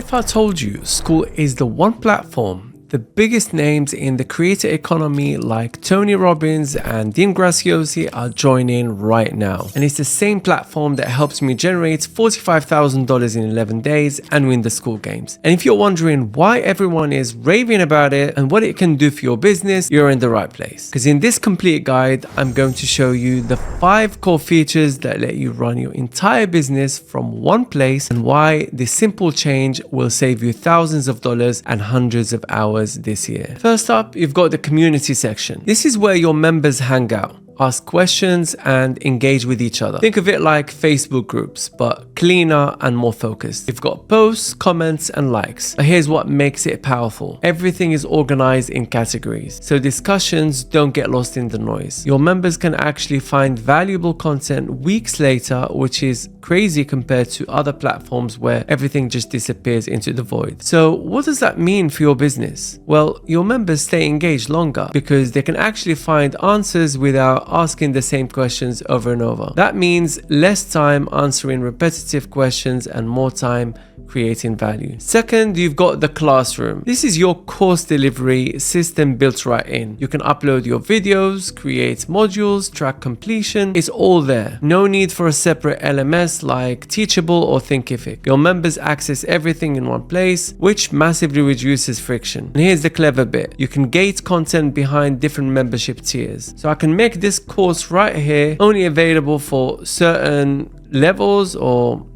if I told you Skool is the one platform the biggest names in the creator economy like Tony Robbins and Dean Graziosi are joining right now. And it's the same platform that helps me generate $45,000 in 11 days and win the Skool games. And if you're wondering why everyone is raving about it and what it can do for your business, you're in the right place. Because in this complete guide, I'm going to show you the 5 core features that let you run your entire business from one place and why this simple change will save you thousands of dollars and hundreds of hours this year. First up, you've got the community section. This is where your members hang out, ask questions and engage with each other. Think of it like Facebook groups, but cleaner and more focused. You've got posts, comments and likes. But here's what makes it powerful. Everything is organized in categories, so discussions don't get lost in the noise. Your members can actually find valuable content weeks later, which is crazy compared to other platforms where everything just disappears into the void. So what does that mean for your business? Well, your members stay engaged longer because they can actually find answers without asking the same questions over and over. That means less time answering repetitive questions and more time creating value. Second, you've got the classroom. This is your course delivery system built right in. You can upload your videos, create modules, track completion. It's all there. No need for a separate LMS like Teachable or Thinkific. Your members access everything in one place, which massively reduces friction. And here's the clever bit. You can gate content behind different membership tiers. So I can make this course right here only available for certain levels, or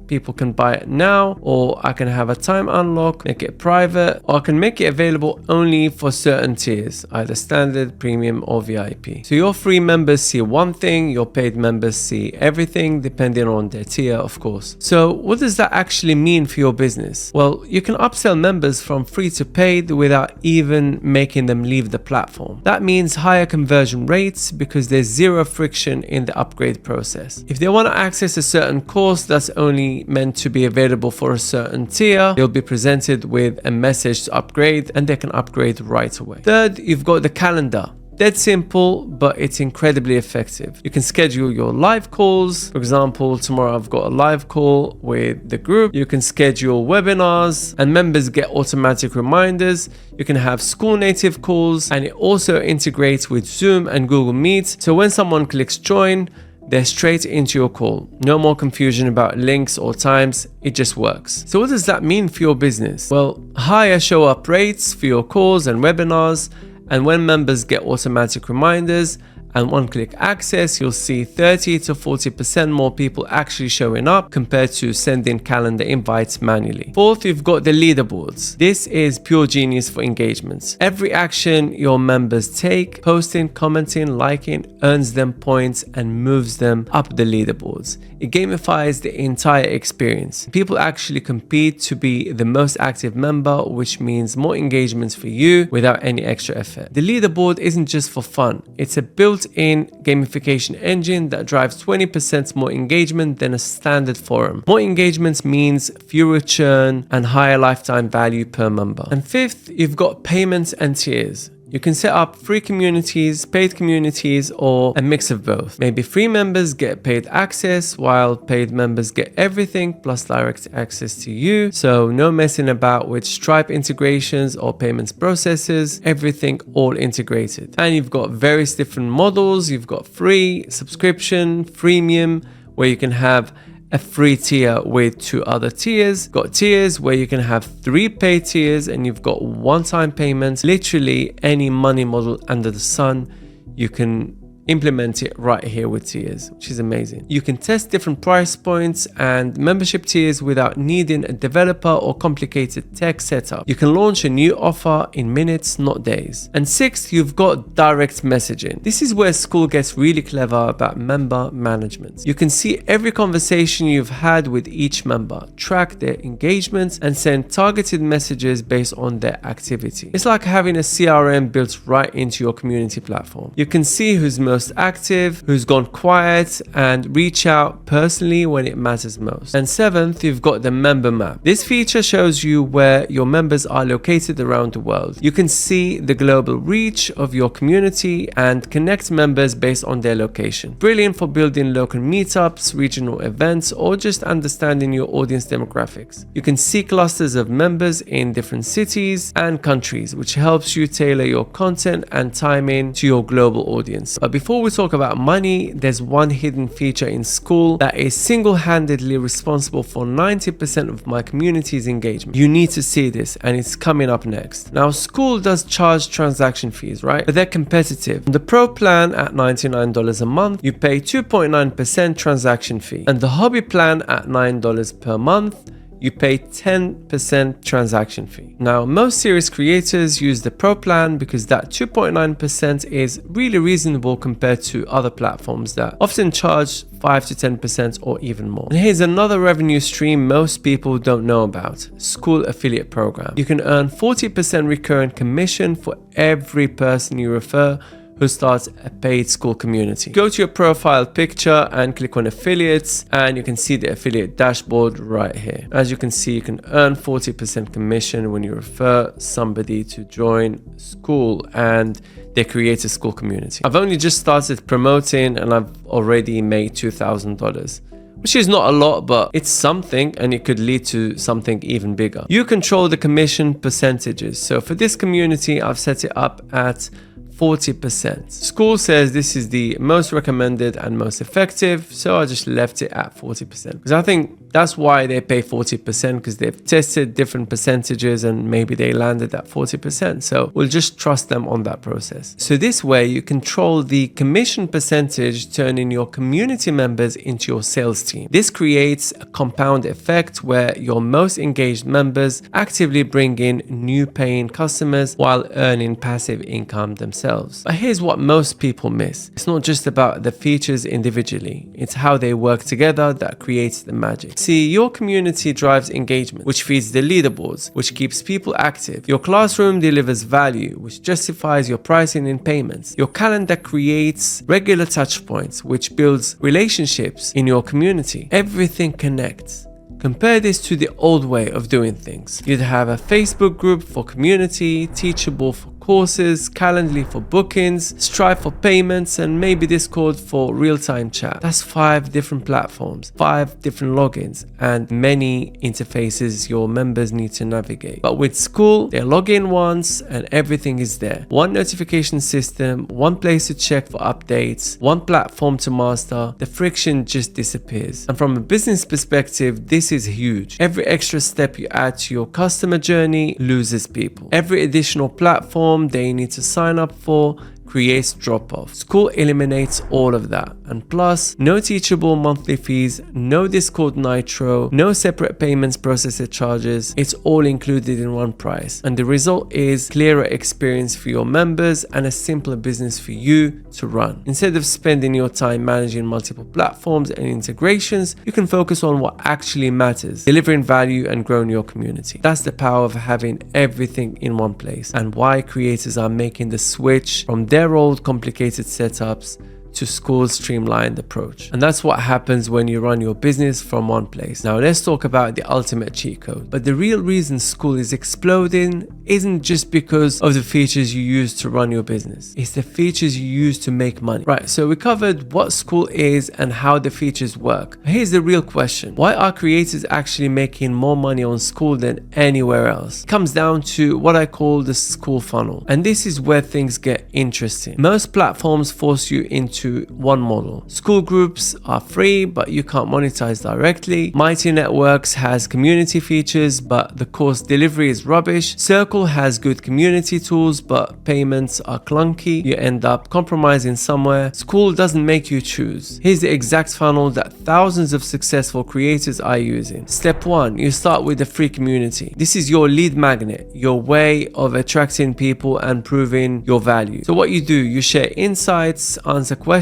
people can buy it now, or I can have a time unlock, make it private, or I can make it available only for certain tiers, either standard, premium or VIP. So your free members see one thing, your paid members see everything depending on their tier, of course. So what does that actually mean for your business? Well, you can upsell members from free to paid without even making them leave the platform. That means higher conversion rates because there's zero friction in the upgrade process. If they want to access a certain course that's only meant to be available for a certain tier, they'll be presented with a message to upgrade and they can upgrade right away. Third, you've got the calendar. Dead simple, but it's incredibly effective. You can schedule your live calls. For example, tomorrow I've got a live call with the group. You can schedule webinars and members get automatic reminders. You can have Skool native calls, and it also integrates with Zoom and Google Meet. So when someone clicks join, they're straight into your call. No more confusion about links or times, it just works. So what does that mean for your business? Well, higher show up rates for your calls and webinars, and when members get automatic reminders and one-click access, you'll see 30 to 40% more people actually showing up compared to sending calendar invites manually. Fourth, you've got the leaderboards. This is pure genius for engagements. Every action your members take, posting, commenting, liking, earns them points and moves them up the leaderboards. It gamifies the entire experience. People actually compete to be the most active member, which means more engagements for you without any extra effort. The leaderboard isn't just for fun. It's a built-in gamification engine that drives 20% more engagement than a standard forum. More engagements means fewer churn and higher lifetime value per member. And fifth, you've got payments and tiers. You can set up free communities, paid communities, or a mix of both. Maybe free members get paid access while paid members get everything plus direct access to you. So no messing about with Stripe integrations or payments processes, everything all integrated. And you've got various different models. You've got free, subscription, freemium, where you can have a free tier with 2 other tiers. Got tiers where you can have 3 paid tiers and you've got one-time payments. Literally any money model under the sun, you can implement it right here with tiers, which is amazing. You can test different price points and membership tiers without needing a developer or complicated tech setup. You can launch a new offer in minutes, not days. And sixth, you've got direct messaging. This is where Skool gets really clever about member management. You can see every conversation you've had with each member, track their engagements, and send targeted messages based on their activity. It's like having a CRM built right into your community platform. You can see who's most most active, who's gone quiet, and reach out personally when it matters most. And seventh, you've got the member map. This feature shows you where your members are located around the world. You can see the global reach of your community and connect members based on their location. Brilliant for building local meetups, regional events, or just understanding your audience demographics. You can see clusters of members in different cities and countries, which helps you tailor your content and timing to your global audience. But before we talk about money, there's one hidden feature in Skool that is single-handedly responsible for 90% of my community's engagement. You need to see this, and it's coming up next. Now, Skool does charge transaction fees, right? But they're competitive. The Pro plan at $99 a month, you pay 2.9% transaction fee. And the Hobby plan at $9 per month, you pay 10% transaction fee. Now, most serious creators use the Pro plan because that 2.9% is really reasonable compared to other platforms that often charge 5 to 10% or even more. And here's another revenue stream most people don't know about: Skool affiliate program. You can earn 40% recurrent commission for every person you refer who starts a paid Skool community. Go to your profile picture and click on affiliates, and you can see the affiliate dashboard right here. As you can see, you can earn 40% commission when you refer somebody to join Skool and they create a Skool community. I've only just started promoting and I've already made $2,000. Which is not a lot, but it's something, and it could lead to something even bigger. You control the commission percentages. So for this community, I've set it up at 40%. Skool says this is the most recommended and most effective, so I just left it at 40%. Because I think that's why they pay 40%, because they've tested different percentages and maybe they landed at 40%. So we'll just trust them on that process. So this way you control the commission percentage, turning your community members into your sales team. This creates a compound effect where your most engaged members actively bring in new paying customers while earning passive income themselves. But here's what most people miss. It's not just about the features individually, it's how they work together that creates the magic. See, your community drives engagement, which feeds the leaderboards, which keeps people active. Your classroom delivers value, which justifies your pricing and payments. Your calendar creates regular touch points, which builds relationships in your community. Everything connects. Compare this to the old way of doing things. You'd have a Facebook group for community, Teachable for courses, Calendly for bookings, Stripe for payments, and maybe Discord for real-time chat. That's 5 different platforms, 5 different logins, and many interfaces your members need to navigate. But with Skool, they log in once and everything is there. One notification system, one place to check for updates, one platform to master. The friction just disappears. And from a business perspective, this is huge. Every extra step you add to your customer journey loses people. Every additional platform they need to sign up for creates drop-off. Skool eliminates all of that. And plus, no Teachable monthly fees, no Discord Nitro, no separate payments processor charges. It's all included in one price. And the result is clearer experience for your members and a simpler business for you to run. Instead of spending your time managing multiple platforms and integrations, you can focus on what actually matters, delivering value and growing your community. That's the power of having everything in one place, and why creators are making the switch from their old complicated setups to Skool's streamlined approach. And that's what happens when you run your business from one place. Now let's talk about the ultimate cheat code. But the real reason Skool is exploding isn't just because of the features you use to run your business. It's the features you use to make money. Right, so we covered what Skool is and how the features work. Here's the real question. Why are creators actually making more money on Skool than anywhere else? It comes down to what I call the Skool funnel. And this is where things get interesting. Most platforms force you into one model. Skool groups are free, but you can't monetize directly. Mighty Networks has community features, but the course delivery is rubbish. Circle has good community tools, but payments are clunky. You end up compromising somewhere. Skool doesn't make you choose. Here's the exact funnel that thousands of successful creators are using. Step 1, you start with a free community. This is your lead magnet, your way of attracting people and proving your value. So what you do, you share insights, answer questions,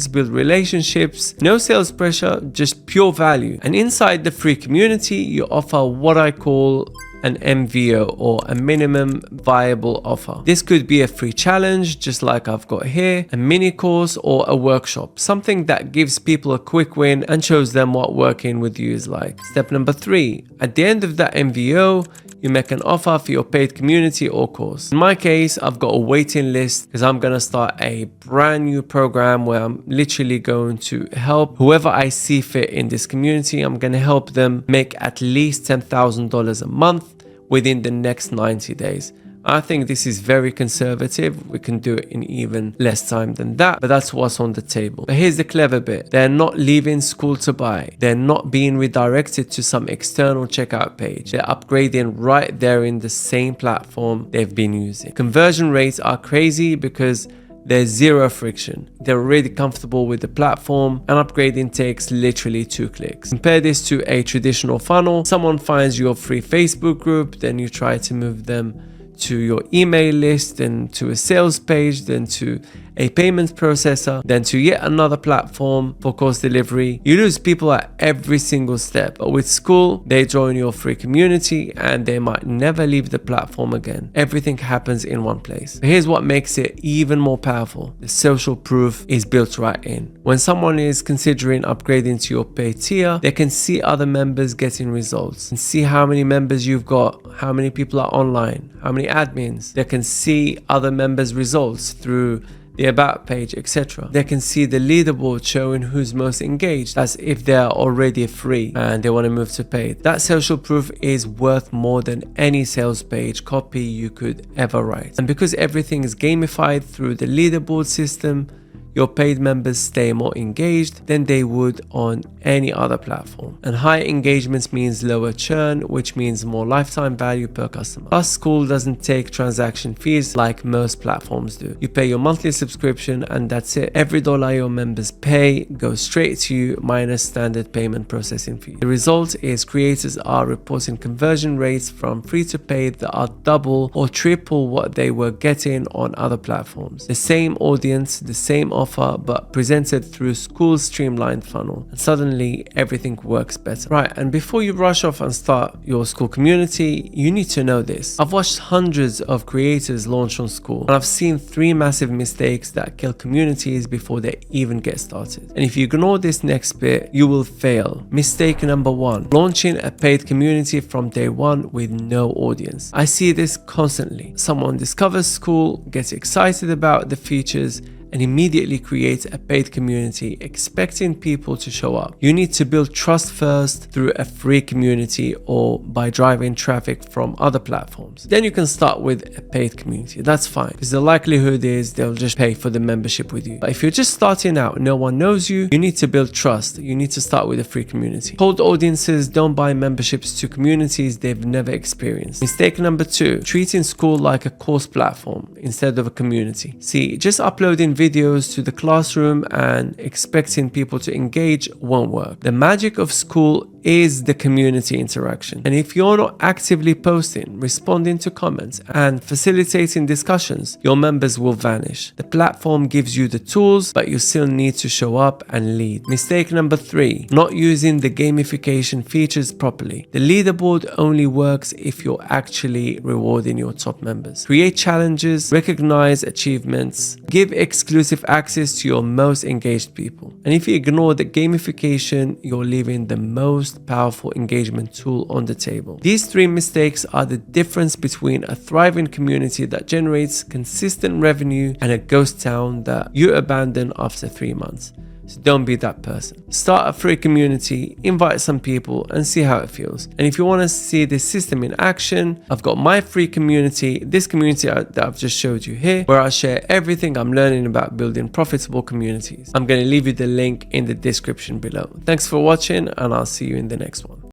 build relationships, no sales pressure, just pure value. And inside the free community, you offer what I call an MVO or a minimum viable offer. This could be a free challenge, just like I've got here, a mini course or a workshop, something that gives people a quick win and shows them what working with you is like. Step number 3, at the end of that MVO, you make an offer for your paid community or course. In my case, I've got a waiting list because I'm going to start a brand new program where I'm literally going to help whoever I see fit in this community. I'm going to help them make at least $10,000 a month within the next 90 days. I think this is very conservative. We can do it in even less time than that, but that's what's on the table. But here's the clever bit. They're not leaving Skool to buy. They're not being redirected to some external checkout page. They're upgrading right there in the same platform they've been using. Conversion rates are crazy because there's zero friction. They're already comfortable with the platform and upgrading takes literally 2 clicks. Compare this to a traditional funnel. Someone finds your free Facebook group, then you try to move them to your email list, then to a sales page, then to a payments processor, then to yet another platform for course delivery. You lose people at every single step. But with Skool, they join your free community and they might never leave the platform again. Everything happens in one place. But here's what makes it even more powerful. The social proof is built right in. When someone is considering upgrading to your paid tier, they can see other members getting results and see how many members you've got, how many people are online, how many admins. They can see other members' results through the about page, etc. They can see the leaderboard showing who's most engaged. That's if they're already free and they want to move to paid. That social proof is worth more than any sales page copy you could ever write. And because everything is gamified through the leaderboard system, your paid members stay more engaged than they would on any other platform. And higher engagements means lower churn, which means more lifetime value per customer. Plus, Skool doesn't take transaction fees like most platforms do. You pay your monthly subscription and that's it. Every dollar your members pay goes straight to you minus standard payment processing fees. The result is creators are reporting conversion rates from free to paid that are double or triple what they were getting on other platforms. The same audience, the same offer, but presented through Skool's streamlined funnel, and suddenly everything works better. Right, and before you rush off and start your Skool community, you need to know this. I've watched hundreds of creators launch on Skool, and I've seen 3 massive mistakes that kill communities before they even get started. And if you ignore this next bit, you will fail. Mistake number 1, launching a paid community from day one with no audience. I see this constantly. Someone discovers Skool, gets excited about the features, and immediately create a paid community expecting people to show up. You need to build trust first through a free community or by driving traffic from other platforms. Then you can start with a paid community. That's fine because the likelihood is they'll just pay for the membership with you. But if you're just starting out, no one knows you, you need to build trust. You need to start with a free community. Cold audiences don't buy memberships to communities they've never experienced. Mistake number 2, treating Skool like a course platform instead of a community. See, just uploading videos to the classroom and expecting people to engage won't work. The magic of Skool is the community interaction. And if you're not actively posting, responding to comments, and facilitating discussions, your members will vanish. The platform gives you the tools, but you still need to show up and lead. Mistake number 3, not using the gamification features properly. The leaderboard only works if you're actually rewarding your top members. Create challenges, recognize achievements, give exclusive access to your most engaged people. And if you ignore the gamification, you're leaving the most powerful engagement tool on the table. These 3 mistakes are the difference between a thriving community that generates consistent revenue and a ghost town that you abandon after 3 months. So don't be that person. Start a free community, invite some people and see how it feels. And if you want to see this system in action, I've got my free community, this community that I've just showed you here, where I share everything I'm learning about building profitable communities. I'm going to leave you the link in the description below. Thanks for watching and I'll see you in the next one.